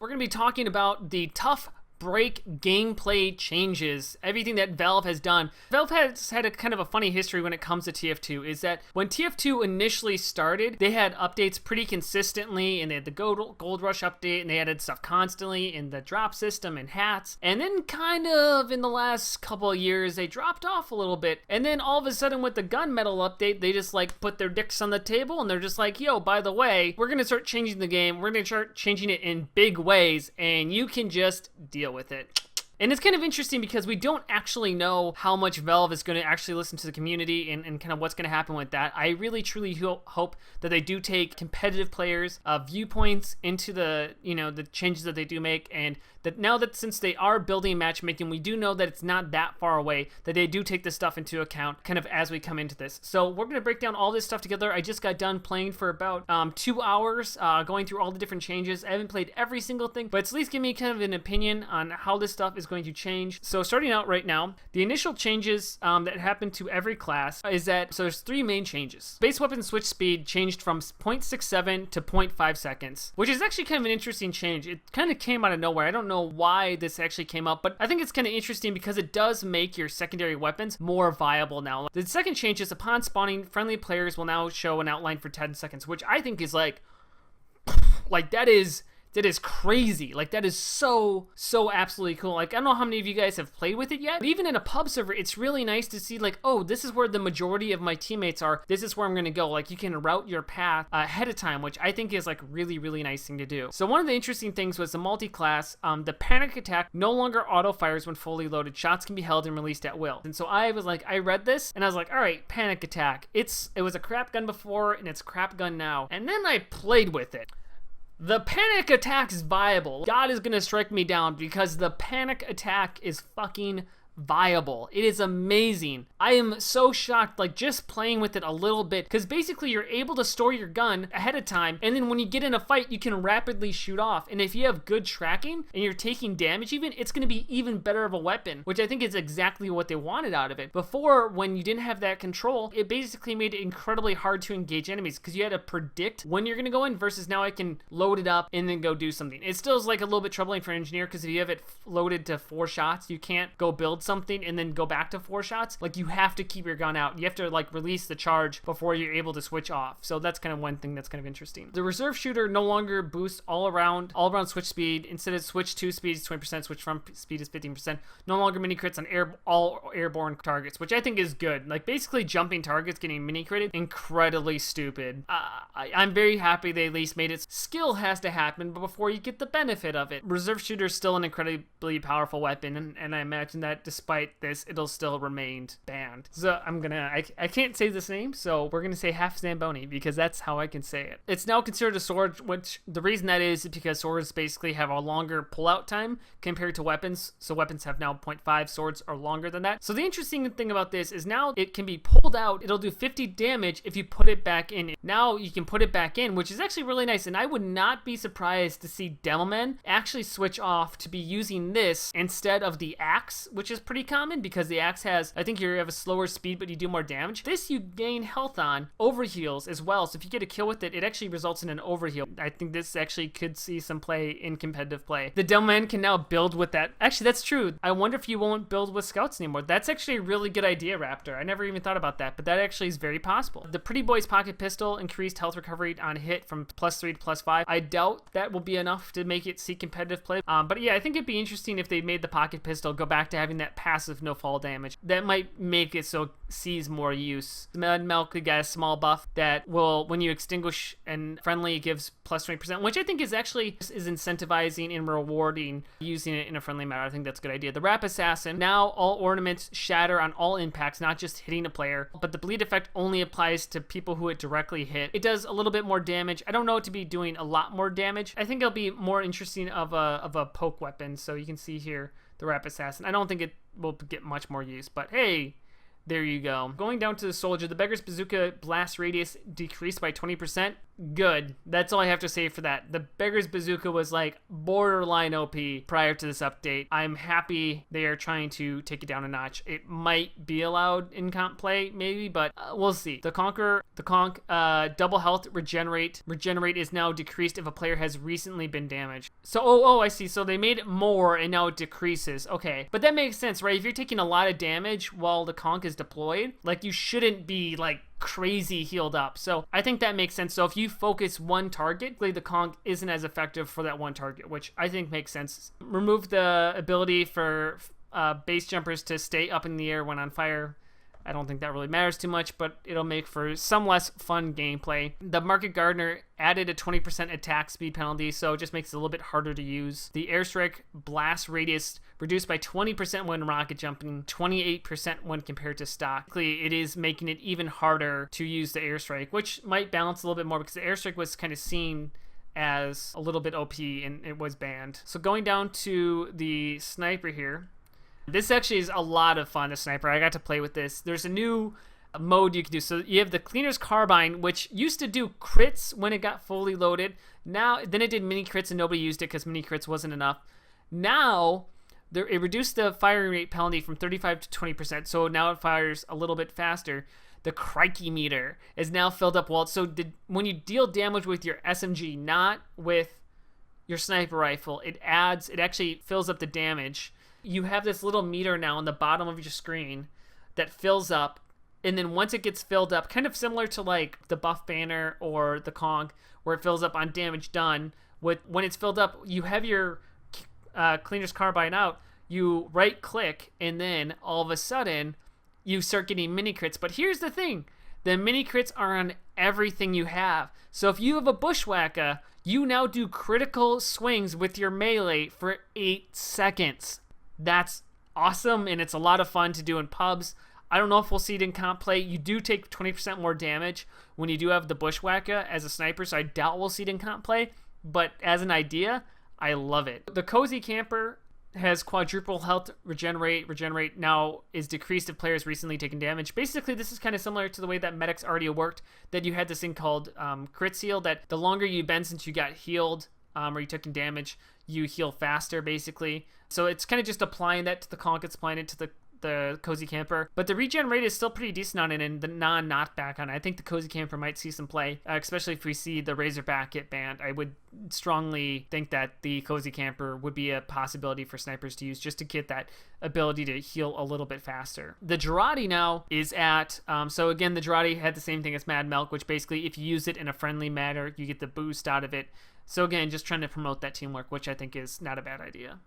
We're going to be talking about the tough break gameplay changes, everything that Valve has done. Valve has had a kind of a funny history when it comes to TF2, is that when TF2 initially started, they had updates pretty consistently, and they had the Gold Rush update, and they added stuff constantly in the drop system and hats. And then kind of in the last couple of years, they dropped off a little bit. And then all of a sudden with the gunmetal update, they just like put their dicks on the table, and they're just like, yo, by the way, we're gonna start changing the game. We're gonna start changing it in big ways, and you can just deal with it. And it's kind of interesting because we don't actually know how much Valve is going to actually listen to the community and kind of what's going to happen with that. I really truly hope that they do take competitive players' viewpoints into the changes that they do make, and that now that since they are building matchmaking, we do know that it's not that far away, that they do take this stuff into account kind of as we come into this. So we're going to break down all this stuff together. I just got done playing for about 2 hours, going through all the different changes. I haven't played every single thing, but it's at least give me kind of an opinion on how this stuff is going to change. So starting out right now, the initial changes that happen to every class is that, so there's 3 main changes. Base weapon switch speed changed from 0.67 to 0.5 seconds, which is actually kind of an interesting change. It kind of came out of nowhere. I don't know why this actually came up, but I think it's kind of interesting because it does make your secondary weapons more viable now. The second change is upon spawning, friendly players will now show an outline for 10 seconds, which I think is like that is crazy. Like, that is so absolutely cool. Like, I don't know how many of you guys have played with it yet, but even in a pub server, it's really nice to see, like, oh, this is where the majority of my teammates are. This is where I'm going to go. Like, you can route your path ahead of time, which I think is, like, really nice thing to do. So one of the interesting things was the multi-class, the panic attack no longer auto-fires when fully loaded. Shots can be held and released at will. And so I was like, I read this, and I was like, all right, panic attack. It was a crap gun before, and it's a crap gun now. And then I played with it. The panic attack is viable. God is gonna strike me down because the panic attack is fucking viable. It is amazing. I am so shocked, like, just playing with it a little bit, because basically you're able to store your gun ahead of time, and then when you get in a fight, you can rapidly shoot off. And if you have good tracking and you're taking damage even, it's going to be even better of a weapon, which I think is exactly what they wanted out of it. Before, when you didn't have that control, it basically made it incredibly hard to engage enemies because you had to predict when you're going to go in, versus now I can load it up and then go do something. It still is like a little bit troubling for an engineer, because if you have it loaded to 4 shots, you can't go build something and then go back to 4 shots. Like, you have to keep your gun out. You have to, like, release the charge before you're able to switch off. So that's kind of one thing that's kind of interesting. The reserve shooter no longer boosts all around switch speed. Instead of switch to speed is 20%, switch from speed is 15%. No longer mini crits on all airborne targets, which I think is good. Like, basically jumping targets getting mini critted, incredibly stupid. I'm very happy they at least made it. Skill has to happen before you get the benefit of it. Reserve shooter is still an incredibly powerful weapon, and I imagine that despite this, it'll still remain banned. So I can't say this name, so we're gonna say half Zamboni because that's how I can say it. It's now considered a sword, which the reason that is because swords basically have a longer pullout time compared to weapons. So weapons have now 0.5, swords are longer than that. So the interesting thing about this is now it can be pulled out. It'll do 50 damage if you put it back in. Now you can put it back in, which is actually really nice, and I would not be surprised to see Demomen actually switch off to be using this instead of the axe, which is pretty common because the axe has, I think you have a slower speed, but you do more damage. This you gain health on, overheals as well. So if you get a kill with it, it actually results in an overheal. I think this actually could see some play in competitive play. The Demoman can now build with that. Actually, that's true. I wonder if you won't build with scouts anymore. That's actually a really good idea, Raptor. I never even thought about that, but that actually is very possible. The Pretty Boy's pocket pistol increased health recovery on hit from +3 to +5. I doubt that will be enough to make it see competitive play. But yeah, I think it'd be interesting if they made the pocket pistol go back to having that passive no fall damage. That might make it so it sees more use. The Mad Milk got a small buff that will, when you extinguish and friendly, gives +20%, which I think is actually is incentivizing and rewarding using it in a friendly manner. I think that's a good idea. The Rap Assassin, now all ornaments shatter on all impacts, not just hitting a player, but the bleed effect only applies to people who it directly hit. It does a little bit more damage. I don't know it to be doing a lot more damage. I think it'll be more interesting of a poke weapon. So you can see here the Rap Assassin. I don't think it will get much more use, but hey, there you go. Going down to the soldier, the Beggar's Bazooka blast radius decreased by 20%. good. That's all I have to say for that. The Beggar's Bazooka was like borderline OP prior to this update. I'm happy they are trying to take it down a notch. It might be allowed in comp play, maybe, but we'll see. The Conk double health regenerate is now decreased if a player has recently been damaged. So oh I see. So they made it more and now it decreases. Okay, but that makes sense, right? If you're taking a lot of damage while the Conk is deployed, like you shouldn't be like crazy healed up. So I think that makes sense. So if you focus one target, the Conk isn't as effective for that one target, which I think makes sense. Remove the ability for base jumpers to stay up in the air when on fire. I don't think that really matters too much, but it'll make for some less fun gameplay. The Market Gardener added a 20% attack speed penalty, so it just makes it a little bit harder to use. The Airstrike blast radius reduced by 20% when rocket jumping, 28% when compared to stock. It is making it even harder to use the Airstrike, which might balance a little bit more because the Airstrike was kind of seen as a little bit OP and it was banned. So going down to the sniper here. This actually is a lot of fun, the sniper. I got to play with this. There's a new mode you can do. So you have the Cleaner's Carbine, which used to do crits when it got fully loaded. Then it did mini crits and nobody used it because mini crits wasn't enough. Now, it reduced the firing rate penalty from 35 to 20%, so now it fires a little bit faster. The Crikey meter is now filled up well. So when you deal damage with your SMG, not with your sniper rifle, it actually fills up the damage. You have this little meter now on the bottom of your screen that fills up, and then once it gets filled up, kind of similar to like the buff banner or the Conk, where it fills up on damage done. When it's filled up, you have your Cleaner's Carbine out, you right click, and then all of a sudden you start getting mini crits. But here's the thing, the mini crits are on everything you have. So if you have a Bushwhacker, you now do critical swings with your melee for 8 seconds. That's awesome, and it's a lot of fun to do in pubs. I don't know if we'll see it in comp play. You do take 20% more damage when you do have the Bushwhacker as a sniper, so I doubt we'll see it in comp play. But as an idea, I love it. The Cozy Camper has quadruple health regenerate now is decreased if players recently taken damage. Basically, this is kind of similar to the way that medics already worked, that you had this thing called crit seal, that the longer you've been since you got healed or you took damage, you heal faster, basically. So it's kind of just applying that to the Conk, it's applying it to the Cozy Camper. But the regen rate is still pretty decent on it, and the non-knockback on it. I think the Cozy Camper might see some play, especially if we see the Razorback get banned. I would strongly think that the Cozy Camper would be a possibility for snipers to use just to get that ability to heal a little bit faster. The Girardi now is at, so again, the Girardi had the same thing as Mad Milk, which basically if you use it in a friendly manner, you get the boost out of it. So again, just trying to promote that teamwork, which I think is not a bad idea.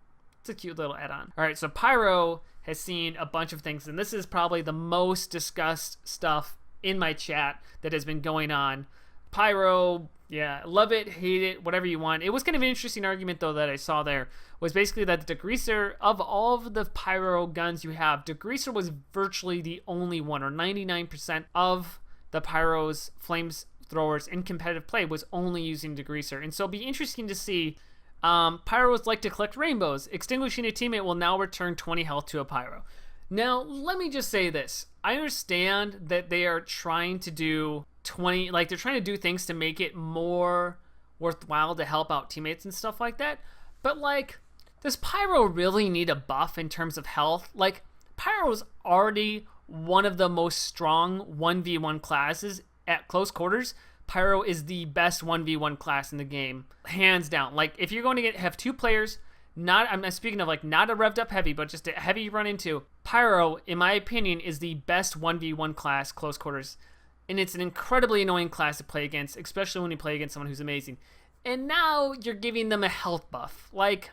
It's a cute little add-on. All right, so Pyro has seen a bunch of things, and this is probably the most discussed stuff in my chat that has been going on. Pyro, yeah, love it, hate it, whatever you want. It was kind of an interesting argument, though, that I saw there, was basically that the Degreaser, of all of the Pyro guns you have, Degreaser was virtually the only one, or 99% of the Pyro's flamethrowers in competitive play was only using Degreaser. And so it'll be interesting to see. Pyros like to collect rainbows. Extinguishing a teammate will now return 20 health to a Pyro. Now, let me just say this. I understand that they are trying to do they're trying to do things to make it more worthwhile to help out teammates and stuff like that. But like, does Pyro really need a buff in terms of health? Like, Pyro's already one of the most strong 1v1 classes at close quarters. Pyro is the best 1v1 class in the game, hands down. Like, if you're going to have two players, I'm not speaking of like not a revved up heavy, but just a heavy you run into, Pyro, in my opinion, is the best 1v1 class close quarters. And it's an incredibly annoying class to play against, especially when you play against someone who's amazing. And now you're giving them a health buff. Like,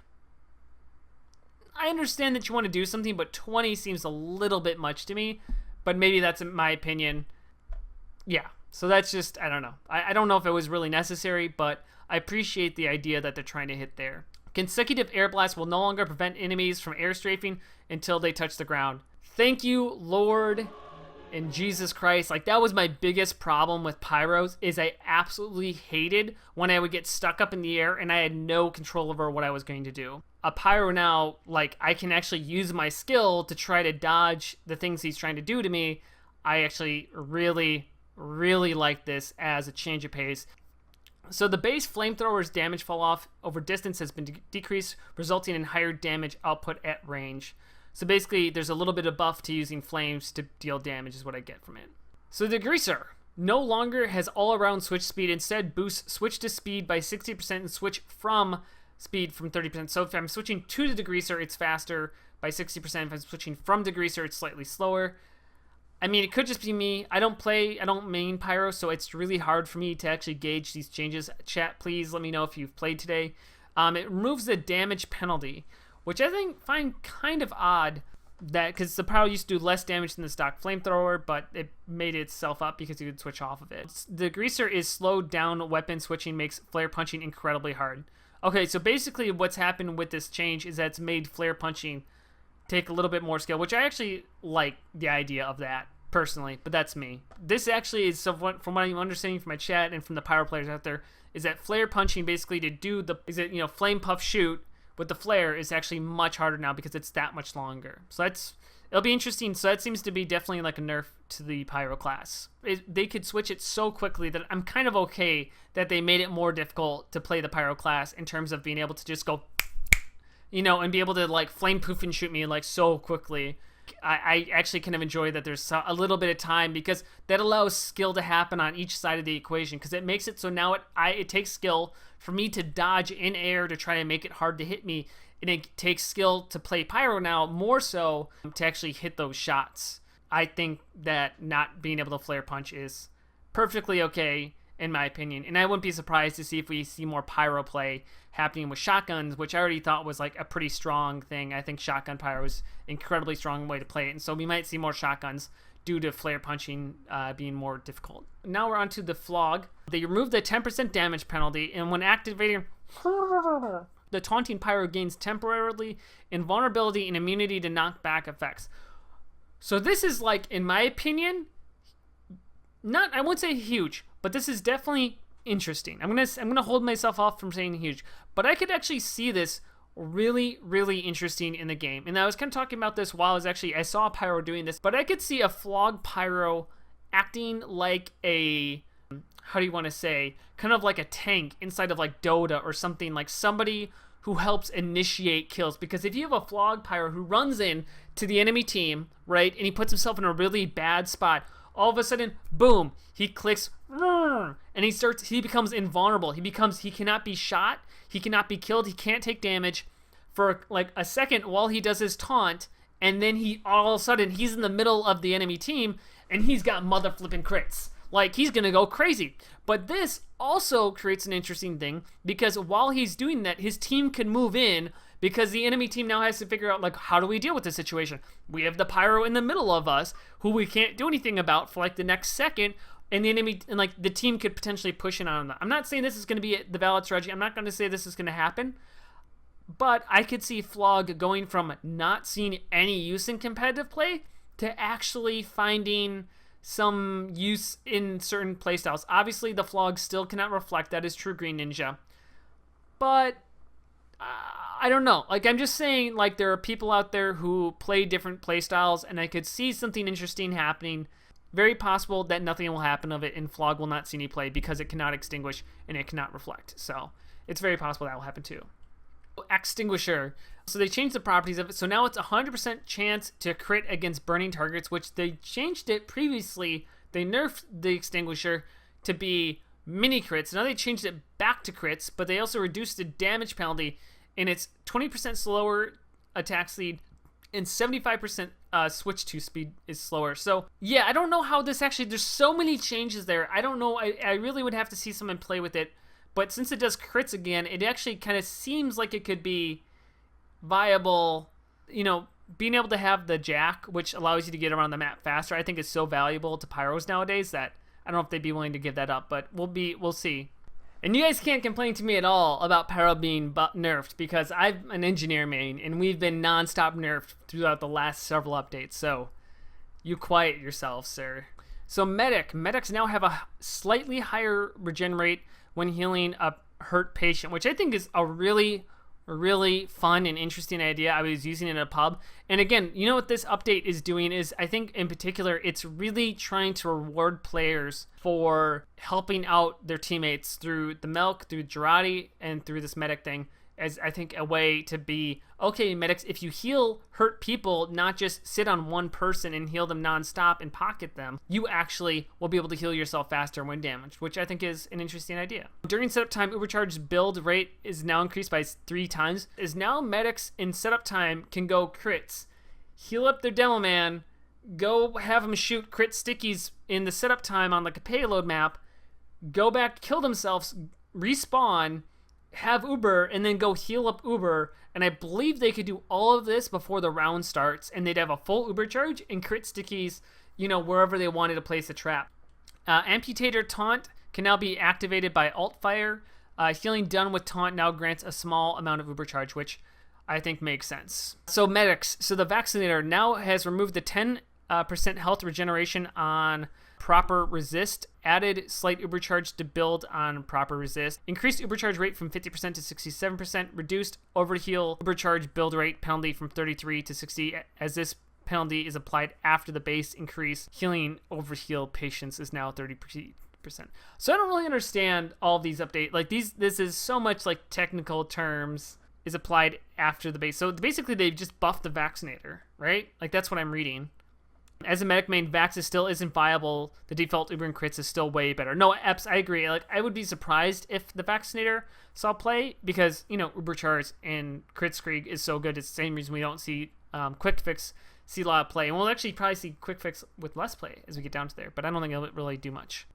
I understand that you want to do something, but 20 seems a little bit much to me. But maybe that's my opinion. Yeah. So that's just, I don't know. I don't know if it was really necessary, but I appreciate the idea that they're trying to hit there. Consecutive air blasts will no longer prevent enemies from air strafing until they touch the ground. Thank you, Lord and Jesus Christ. Like, that was my biggest problem with Pyros, is I absolutely hated when I would get stuck up in the air and I had no control over what I was going to do. A Pyro now, like, I can actually use my skill to try to dodge the things he's trying to do to me. I actually really like this as a change of pace. So the base flamethrower's damage fall off over distance has been decreased, resulting in higher damage output at range. So basically, there's a little bit of buff to using flames to deal damage is what I get from it. So the Degreaser no longer has all-around switch speed. Instead, boosts switch to speed by 60% and switch from speed from 30%. So if I'm switching to the Degreaser, it's faster by 60%. If I'm switching from Degreaser, it's slightly slower. I mean, it could just be me. I don't main Pyro, so it's really hard for me to actually gauge these changes. Chat, please let me know if you've played today. It removes the damage penalty, which I find kind of odd, that because the Pyro used to do less damage than the stock flamethrower, but it made itself up because you could switch off of it. The Degreaser is slowed down. Weapon switching makes flare punching incredibly hard. Okay, so basically what's happened with this change is that it's made flare punching take a little bit more skill, which I actually like the idea of that personally, but that's me. This actually is from what I'm understanding from my chat and from the Pyro players out there, is that flare punching basically to do flame puff shoot with the flare is actually much harder now because it's that much longer. So it'll be interesting. So that seems to be definitely like a nerf to the Pyro class. They could switch it so quickly that I'm kind of okay that they made it more difficult to play the Pyro class in terms of being able to just go, and be able to like flame poof and shoot me like so quickly. I actually kind of enjoy that there's a little bit of time, because that allows skill to happen on each side of the equation, because it makes it so now it takes skill for me to dodge in air to try and make it hard to hit me, and it takes skill to play Pyro now more so to actually hit those shots. I think that not being able to flare punch is perfectly okay in my opinion, and I wouldn't be surprised to see if we see more Pyro play happening with shotguns, which I already thought was like a pretty strong thing. I think shotgun Pyro is an incredibly strong way to play it, and so we might see more shotguns due to flare punching being more difficult. Now we're on to the Flog. They removed the 10% damage penalty, and when activating, the taunting Pyro gains temporarily invulnerability and immunity to knockback effects. So this is like, in my opinion, I won't say huge, but this is definitely interesting. I'm gonna hold myself off from saying huge, but I could actually see this really, really interesting in the game. And I was kind of talking about this while I saw Pyro doing this, but I could see a Flog Pyro acting like a, how do you want to say, kind of like a tank inside of like Dota or something, like somebody who helps initiate kills. Because if you have a Flog Pyro who runs in to the enemy team, right, and he puts himself in a really bad spot, all of a sudden, boom, he clicks, and he becomes invulnerable. He cannot be shot, he cannot be killed, he can't take damage for like a second while he does his taunt, and then all of a sudden he's in the middle of the enemy team and he's got mother flipping crits. Like, he's gonna go crazy. But this also creates an interesting thing, because while he's doing that, his team can move in, because the enemy team now has to figure out, like, how do we deal with this situation? We have the Pyro in the middle of us, who we can't do anything about for like the next second, and the team could potentially push in on them. I'm not saying this is going to be the valid strategy. I'm not going to say this is going to happen, but I could see Flog going from not seeing any use in competitive play to actually finding some use in certain playstyles. Obviously, the Flog still cannot reflect. That is true Green Ninja, but I don't know. Like, I'm just saying, like, there are people out there who play different playstyles, and I could see something interesting happening. Very possible that nothing will happen of it, and Flog will not see any play because it cannot extinguish and it cannot reflect. So it's very possible that will happen too. Extinguisher. So they changed the properties of it. So now it's 100% chance to crit against burning targets, which they changed it previously. They nerfed the Extinguisher to be mini crits. Now they changed it back to crits, but they also reduced the damage penalty, and it's 20% slower attack speed, and 75% switch to speed is slower. So yeah, I don't know how this actually, there's so many changes there. I don't know. I really would have to see someone play with it. But since it does crits again, it actually kind of seems like it could be viable. Being able to have the jack, which allows you to get around the map faster, I think is so valuable to Pyros nowadays that I don't know if they'd be willing to give that up, but we'll see. And you guys can't complain to me at all about Pyro being nerfed, because I'm an engineer main, and we've been non-stop nerfed throughout the last several updates, so you quiet yourself, sir. So medics now have a slightly higher regen rate when healing a hurt patient, which I think is a really, a really fun and interesting idea. I was using it in a pub. And again, you know what this update is doing is, I think in particular, it's really trying to reward players for helping out their teammates through the milk, through Girardi, and through this medic thing, as I think a way to be, okay, medics, if you heal hurt people, not just sit on one person and heal them nonstop and pocket them, you actually will be able to heal yourself faster and win damage, which I think is an interesting idea. During setup time, Ubercharge's build rate is now increased by 3 times. Is now medics in setup time can go crits, heal up their demo man, go have them shoot crit stickies in the setup time on like a payload map, go back, kill themselves, respawn, have Uber, and then go heal up Uber. And I believe they could do all of this before the round starts, and they'd have a full Uber charge and crit stickies, you know, wherever they wanted to place a trap. Amputator Taunt can now be activated by alt fire. Healing done with Taunt now grants a small amount of Uber charge, which I think makes sense. So medics, so the Vaccinator now has removed the 10% health regeneration on proper resist, added slight Ubercharge to build on proper resist, increased Ubercharge rate from 50% to 67%, reduced overheal Ubercharge build rate penalty from 33 to 60, as this penalty is applied after the base increase. Healing overheal patients is now 30%. So I don't really understand all of these updates. Like this is so much like technical terms is applied after the base. So basically they've just buffed the Vaccinator, right? Like that's what I'm reading. As a medic main, Vax still isn't viable. The default Uber and crits is still way better. No, Eps, I agree. Like I would be surprised if the Vaccinator saw play because, you know, Uber Charge and Crit Screeg is so good. It's the same reason we don't see Quick Fix see a lot of play. And we'll actually probably see Quick Fix with less play as we get down to there. But I don't think it'll really do much.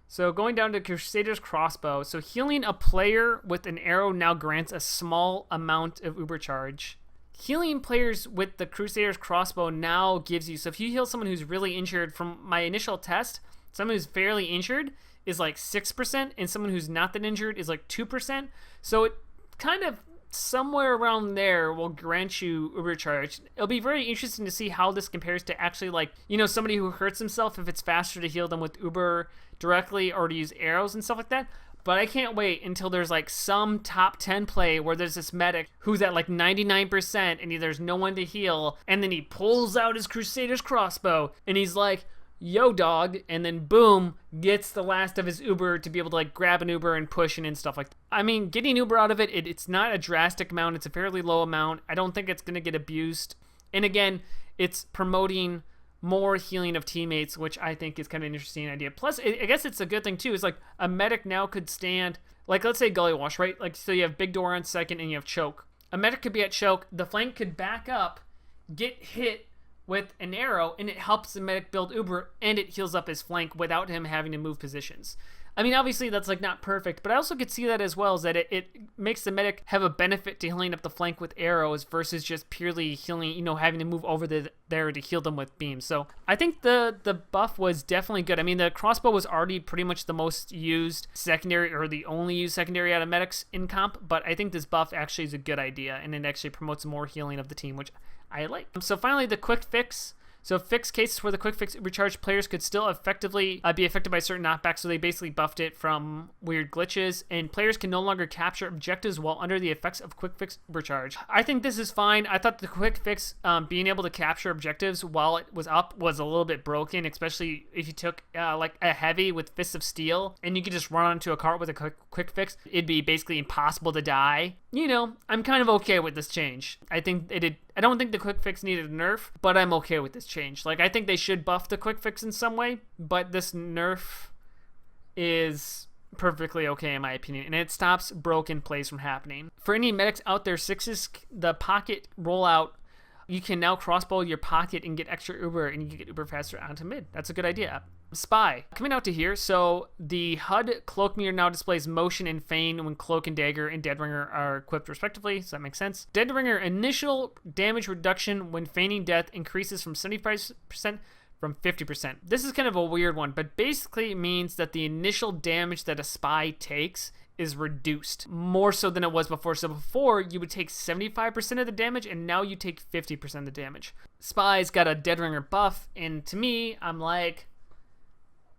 So going down to Crusader's Crossbow. So healing a player with an arrow now grants a small amount of Uber Charge. Healing players with the Crusader's Crossbow now gives you, so if you heal someone who's really injured, from my initial test, someone who's fairly injured is like 6%, and someone who's not that injured is like 2%. So it kind of somewhere around there will grant you Uber Charge. It'll be very interesting to see how this compares to actually, like, you know, somebody who hurts himself, if it's faster to heal them with Uber directly or to use arrows and stuff like that. But I can't wait until there's like some top 10 play where there's this medic who's at like 99% and there's no one to heal. And then he pulls out his Crusader's Crossbow and he's like, yo dog. And then boom, gets the last of his Uber to be able to like grab an Uber and push and stuff like that. I mean, getting Uber out of it, it's not a drastic amount. It's a fairly low amount. I don't think it's going to get abused. And again, it's promoting more healing of teammates, which I think is kind of an interesting idea. Plus, I guess it's a good thing too. Is like a medic now could stand, like let's say Gully Wash, right? Like so you have Big Door on second and you have Choke. A medic could be at Choke. The flank could back up, get hit with an arrow, and it helps the medic build Uber, and it heals up his flank without him having to move positions. I mean, obviously that's like not perfect, but I also could see that as well, is that it makes the medic have a benefit to healing up the flank with arrows versus just purely healing, you know, having to move over there to heal them with beams. So I think the buff was definitely good. I mean, the crossbow was already pretty much the most used secondary, or the only used secondary out of medics in comp, but I think this buff actually is a good idea, and it actually promotes more healing of the team, which I like. So finally, the quick fix. So fixed cases where the quick fix recharge players could still effectively be affected by certain knockbacks, so they basically buffed it from weird glitches, and players can no longer capture objectives while under the effects of quick fix recharge. I think this is fine. I thought the quick fix being able to capture objectives while it was up was a little bit broken, especially if you took like a heavy with Fists of Steel and you could just run onto a cart with a quick fix. It'd be basically impossible to die. You know, I'm kind of okay with this change. I don't think the quick fix needed a nerf, but I'm okay with this change. Like, I think they should buff the quick fix in some way, but this nerf is perfectly okay in my opinion, and it stops broken plays from happening. For any medics out there, sixes, the pocket rollout, you can now crossbow your pocket and get extra Uber, and you can get Uber faster onto mid. That's a good idea. Spy. Coming out to here, so the HUD cloak meter now displays motion and feign when cloak and dagger and deadringer are equipped respectively, so that makes sense. Deadringer initial damage reduction when feigning death increases from 75% from 50%. This is kind of a weird one, but basically it means that the initial damage that a spy takes is reduced more so than it was before. So before you would take 75% of the damage, and now you take 50% of the damage. Spy's got a Deadringer buff, and to me, I'm like,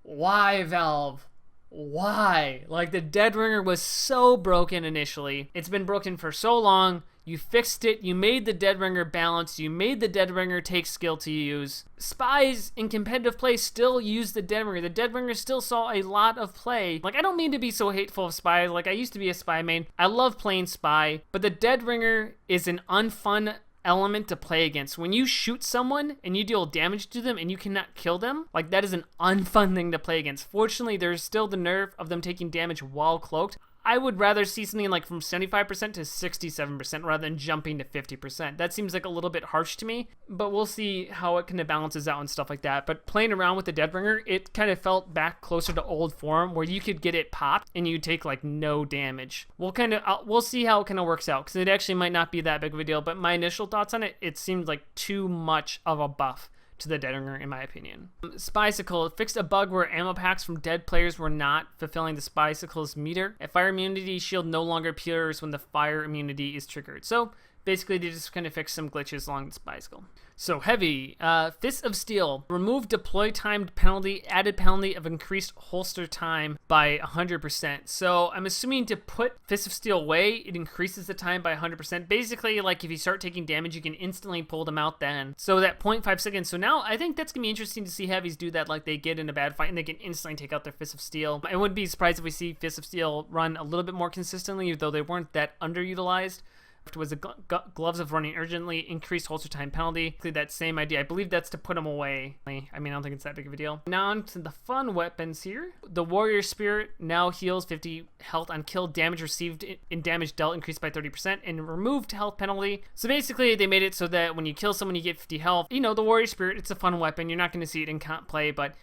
why, Valve? why? Like, the Dead Ringer was so broken initially. It's been broken for so long. You fixed it. You made the Dead Ringer balanced. You made the Dead Ringer take skill to use. Spies in competitive play still use the Dead Ringer. The Dead Ringer still saw a lot of play. Like, I don't mean to be so hateful of spies. Like, I used to be a spy main. I love playing spy, but the Dead Ringer is an unfun element to play against. When you shoot someone and you deal damage to them and you cannot kill them, like, that is an unfun thing to play against. Fortunately, there's still the nerf of them taking damage while cloaked. I would rather see something like from 75% to 67% rather than jumping to 50%. That seems like a little bit harsh to me, but we'll see how it kind of balances out and stuff like that. But playing around with the Dead Ringer, it kind of felt back closer to old form where you could get it popped and you take like no damage. We'll see how it kind of works out, because it actually might not be that big of a deal, but my initial thoughts on it, it seemed like too much of a buff to the Dead Ringer, in my opinion. Spycicle fixed a bug where ammo packs from dead players were not fulfilling the Spycicle's meter. A fire immunity shield no longer appears when the fire immunity is triggered. So basically, they just kind of fixed some glitches along the Spycicle. So heavy, Fist of Steel, remove deploy timed penalty, added penalty of increased holster time by 100%. So I'm assuming to put Fist of Steel away, it increases the time by 100%. Basically, like if you start taking damage, you can instantly pull them out then. So that 0.5 seconds. So now I think that's gonna be interesting to see heavies do that, like they get in a bad fight and they can instantly take out their Fist of Steel. I wouldn't be surprised if we see Fist of Steel run a little bit more consistently, though they weren't that underutilized. Was the gloves of running urgently, increased holster time penalty. That same idea. I believe that's to put them away. I mean, I don't think it's that big of a deal. Now on to the fun weapons here. The Warrior Spirit now heals 50 health on kill. Damage received in damage dealt increased by 30% and removed health penalty. So basically, they made it so that when you kill someone, you get 50 health. You know, the Warrior Spirit, it's a fun weapon. You're not going to see it in comp play, but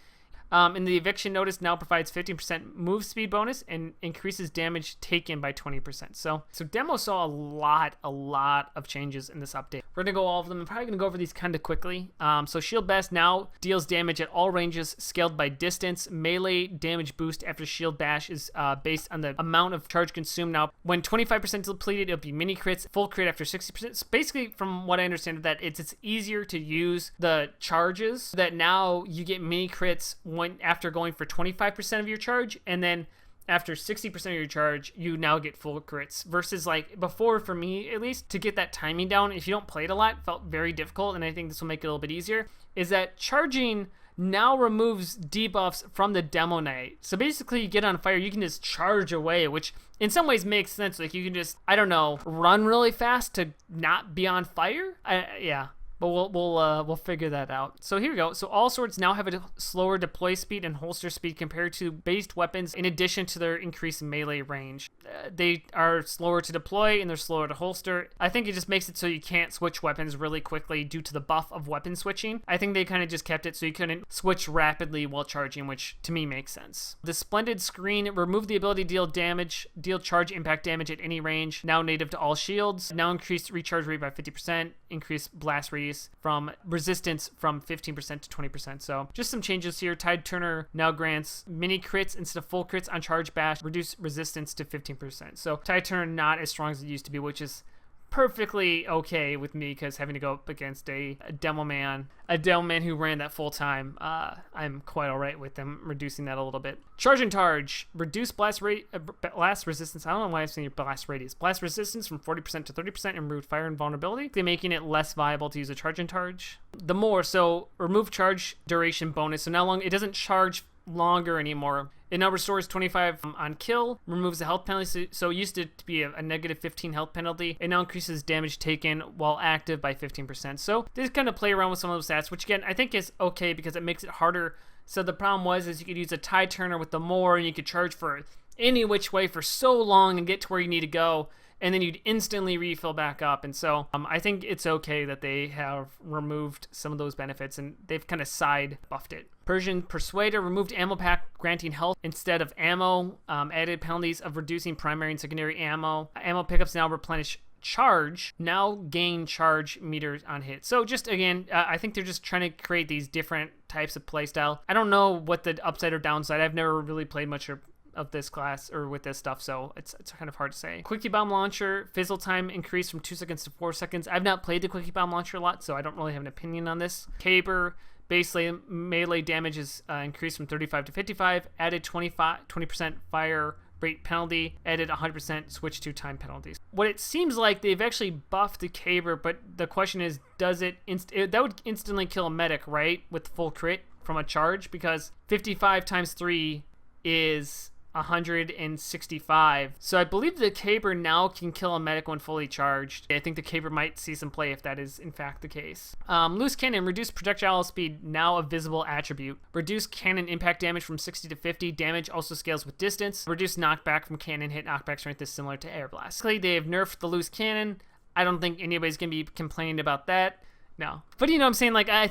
and the eviction notice now provides 15% move speed bonus and increases damage taken by 20%. So demo saw a lot of changes in this update. We're gonna go all of them. I'm probably gonna go over these kind of quickly. So Shield Bash now deals damage at all ranges scaled by distance. Melee damage boost after Shield Bash is based on the amount of charge consumed. Now, when 25% depleted, it'll be mini crits. Full crit after 60%. So basically, from what I understand of that, it's easier to use the charges so that now you get mini crits after going for 25% of your charge, and then after 60% of your charge, you now get full crits. Versus like before, for me at least, to get that timing down, if you don't play it a lot, felt very difficult, and I think this will make it a little bit easier, is that charging now removes debuffs from the demo night. So basically, you get on fire, you can just charge away, which in some ways makes sense. Like you can just, I don't know, run really fast to not be on fire. Yeah. But we'll figure that out. So here we go. So all swords now have a slower deploy speed and holster speed compared to based weapons, in addition to their increased melee range. They are slower to deploy and they're slower to holster. I think it just makes it so you can't switch weapons really quickly due to the buff of weapon switching. I think they kind of just kept it so you couldn't switch rapidly while charging, which to me makes sense. The Splendid Screen removed the ability to deal charge impact damage at any range, now native to all shields. Now increased recharge rate by 50%, increased blast radius from resistance from 15% to 20%. So just some changes here. Tide Turner now grants mini crits instead of full crits on charge bash, reduce resistance to 15%. So Tide Turner not as strong as it used to be, which is perfectly okay with me, because having to go up against a demo man who ran that full time, I'm quite all right with them reducing that a little bit. Charge and Targe, reduce blast resistance. I don't know why I'm saying blast radius. Blast resistance from 40% to 30% and removed fire and vulnerability. They're making it less viable to use a charge and Targe. The more, so remove charge duration bonus. So now it doesn't charge longer anymore. It now restores 25 on kill, removes the health penalty, so it used to be a negative 15 health penalty. It now increases damage taken while active by 15%. So they just kind of play around with some of those stats, which again, I think is okay because it makes it harder. So the problem is you could use a Tide Turner with the more, and you could charge for any which way for so long and get to where you need to go, and then you'd instantly refill back up. And so I think it's okay that they have removed some of those benefits, and they've kind of side buffed it. Persian Persuader removed ammo pack granting health instead of ammo, added penalties of reducing primary and secondary ammo. Ammo pickups now replenish charge, now gain charge meters on hit. So just again, I think they're just trying to create these different types of playstyle. I don't know what the upside or downside. I've never really played much of this class or with this stuff, so it's kind of hard to say. Quickie Bomb Launcher, fizzle time increased from 2 seconds to 4 seconds. I've not played the Quickie Bomb Launcher a lot, so I don't really have an opinion on this. Caber, Basically, melee damage is increased from 35 to 55, added 20% fire rate penalty, added 100% switch to time penalties. What it seems like, they've actually buffed the caber, but the question is, does it that would instantly kill a medic, right? With full crit from a charge, because 55 times 3 is 165. So I believe the caber now can kill a medic when fully charged. I think the caber might see some play if that is in fact the case. Loose cannon, reduced projectile speed, now a visible attribute. Reduced cannon impact damage from 60 to 50. Damage also scales with distance. Reduced knockback from cannon hit. Knockback strength is similar to air blast. They have nerfed the loose cannon. I don't think anybody's gonna be complaining about that. No, but you know what I'm saying, like I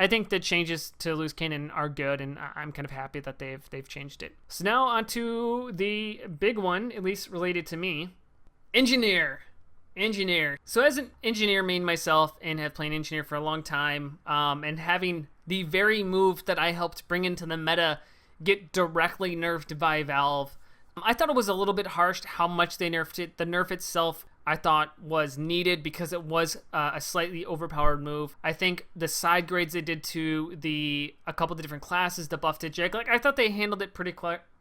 think the changes to loose cannon are good, and I'm kind of happy that they've changed it. So now on to the big one, at least related to me. Engineer. So as an engineer main myself, and have played engineer for a long time, and having the very move that I helped bring into the meta get directly nerfed by Valve, I thought it was a little bit harsh how much they nerfed it. The nerf itself, I thought, was needed because it was a slightly overpowered move. I think the side grades they did to a couple of different classes, the buff to Jag, like I thought they handled it pretty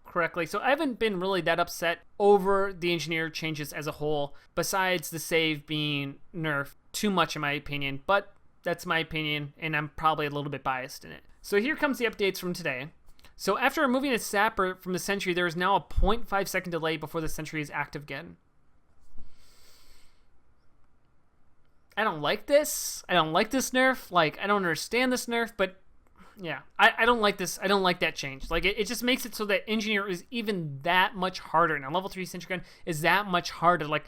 correctly. So I haven't been really that upset over the engineer changes as a whole, besides the save being nerfed too much in my opinion. But that's my opinion, and I'm probably a little bit biased in it. So here comes the updates from today. So after removing a sapper from the sentry, there is now a 0.5 second delay before the sentry is active again. I don't like this. I don't like this nerf. Like, I don't understand this nerf, but yeah, I don't like this. I don't like that change. Like, it just makes it so that engineer is even that much harder. Now, level 3 sentry gun is that much harder. Like,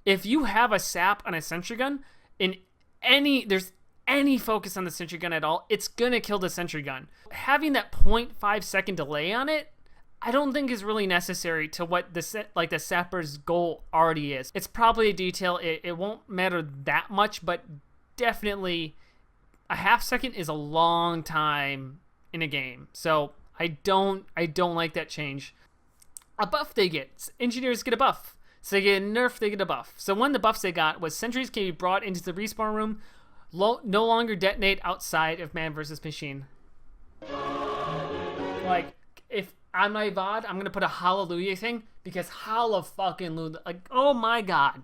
if you have a sap on a sentry gun, there's any focus on the sentry gun at all, it's gonna kill the sentry gun. Having that 0.5 second delay on it, I don't think is really necessary to what the sapper's goal already is. It's probably a detail. It won't matter that much, but definitely a half second is a long time in a game. So I don't like that change. A buff they get. Engineers get a buff. So they get a nerf, they get a buff. So one of the buffs they got was sentries can be brought into the respawn room, no longer detonate outside of man versus machine. Like, if on my VOD, I'm gonna put a hallelujah thing, because hallelujah, like, oh my god,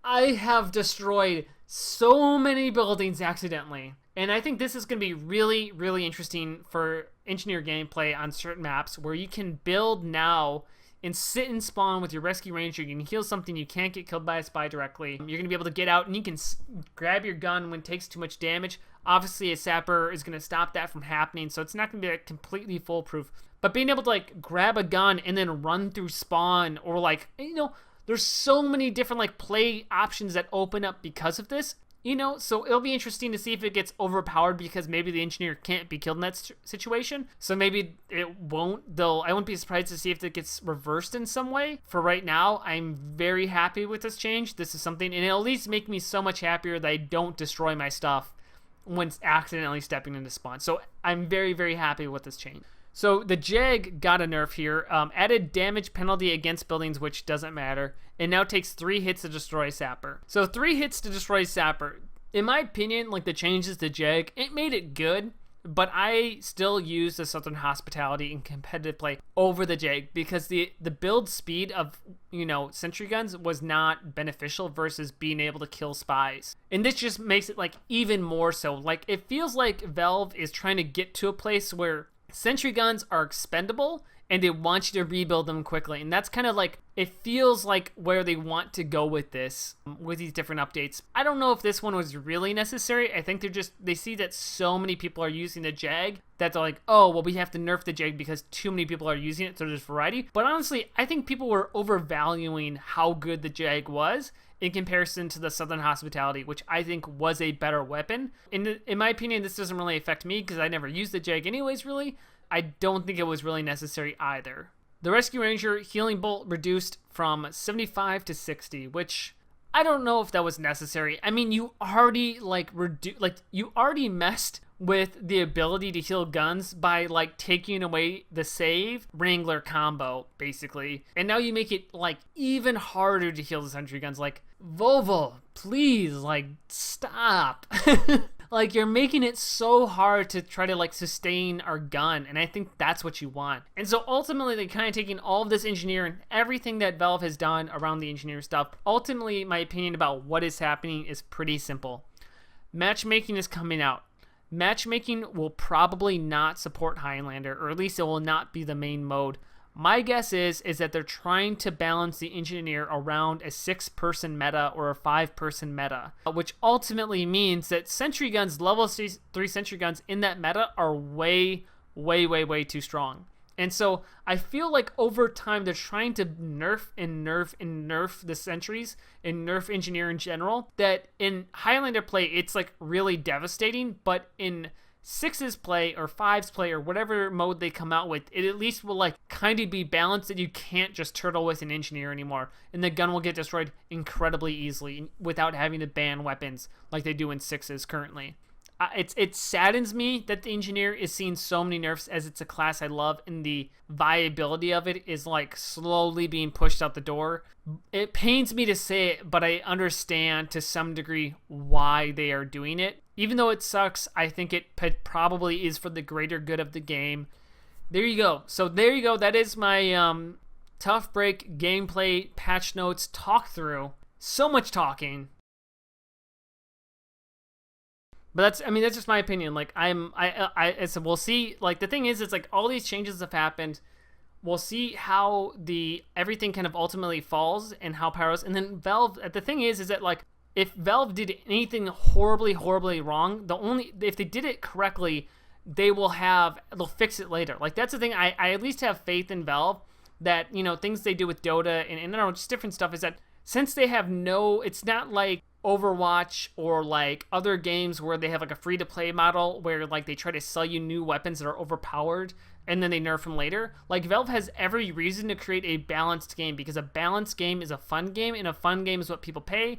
I have destroyed so many buildings accidentally, and I think this is gonna be really, really interesting for engineer gameplay on certain maps where you can build now and sit and spawn with your rescue ranger. You can heal something, you can't get killed by a spy directly. You're gonna be able to get out and you can grab your gun when it takes too much damage. Obviously a sapper is gonna stop that from happening, so it's not gonna be like completely foolproof. But being able to like grab a gun and then run through spawn, or like, you know, there's so many different like play options that open up because of this. You know, so it'll be interesting to see if it gets overpowered because maybe the engineer can't be killed in that situation. So maybe it won't. I won't be surprised to see if it gets reversed in some way. For right now, I'm very happy with this change. This is something, and it'll at least make me so much happier that I don't destroy my stuff when accidentally stepping into spawn. So I'm very, very happy with this change. So the Jag got a nerf here, added damage penalty against buildings, which doesn't matter, and now takes 3 hits to destroy sapper. So 3 hits to destroy sapper. In my opinion, like the changes to Jag, it made it good, but I still use the Southern Hospitality in competitive play over the Jag because the build speed of, you know, sentry guns was not beneficial versus being able to kill spies. And this just makes it like even more so. Like, it feels like Valve is trying to get to a place where sentry guns are expendable and they want you to rebuild them quickly, and that's kind of like, it feels like where they want to go with this, with these different updates. I don't know if this one was really necessary. I think they see that so many people are using the Jag that they're like, oh, well, we have to nerf the Jag because too many people are using it, so there's variety. But honestly, I think people were overvaluing how good the Jag was in comparison to the Southern Hospitality, which I think was a better weapon. In my opinion, this doesn't really affect me because I never used the Jag anyways, really. I don't think it was really necessary either. The Rescue Ranger healing bolt reduced from 75 to 60, which I don't know if that was necessary. I mean, you already you already messed with the ability to heal guns by like taking away the save Wrangler combo, basically. And now you make it like even harder to heal the sentry guns. Like, Volvo, please, like, stop. Like, you're making it so hard to try to, like, sustain our gun, and I think that's what you want. And so ultimately, they're kind of taking all of this engineer and everything that Valve has done around the engineer stuff. Ultimately, my opinion about what is happening is pretty simple. Matchmaking is coming out. Matchmaking will probably not support Highlander, or at least it will not be the main mode. My guess is that they're trying to balance the engineer around a 6-person meta or a 5-person meta, which ultimately means that sentry guns, level 3 sentry guns in that meta are way too strong. And so I feel like over time they're trying to nerf the sentries and nerf engineer in general, that in Highlander play it's like really devastating, but in 6's play or 5's play or whatever mode they come out with, it at least will like kind of be balanced that you can't just turtle with an engineer anymore, and the gun will get destroyed incredibly easily without having to ban weapons like they do in 6's currently. It saddens me that the engineer is seeing so many nerfs, as it's a class I love and the viability of it is like slowly being pushed out the door. It pains me to say it, but I understand to some degree why they are doing it. Even though it sucks, I think it probably is for the greater good of the game. There you go. So there you go. That is my Tough Break gameplay patch notes talk through. So much talking. But that's just my opinion. Like, we'll see. Like, the thing is, it's like all these changes have happened. We'll see how everything kind of ultimately falls and how Pyro's, and then Valve. The thing is that like, if Valve did anything horribly wrong, if they did it correctly, they'll fix it later. Like, that's the thing. I at least have faith in Valve that, you know, things they do with Dota and I don't know, just different stuff, is that since they have it's not like Overwatch or like other games where they have like a free-to-play model where like they try to sell you new weapons that are overpowered and then they nerf them later. Like, Valve has every reason to create a balanced game, because a balanced game is a fun game, and a fun game is what people play,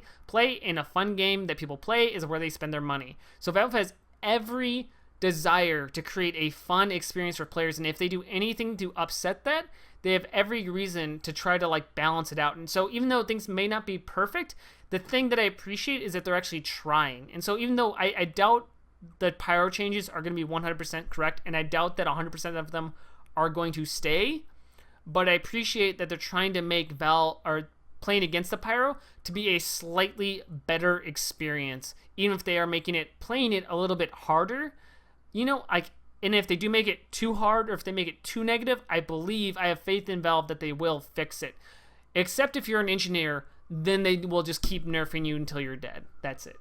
and a fun game that people play is where they spend their money. So Valve has every desire to create a fun experience for players, and if they do anything to upset that, they have every reason to try to like balance it out. And so even though things may not be perfect, the thing that I appreciate is that they're actually trying. And so even though I doubt that Pyro changes are going to be 100% correct, and I doubt that 100% of them are going to stay, but I appreciate that they're trying to make Valve, or playing against the Pyro, to be a slightly better experience, even if they are playing it a little bit harder. You know, and if they do make it too hard, or if they make it too negative, I have faith in Valve that they will fix it. Except if you're an engineer, then they will just keep nerfing you until you're dead. That's it.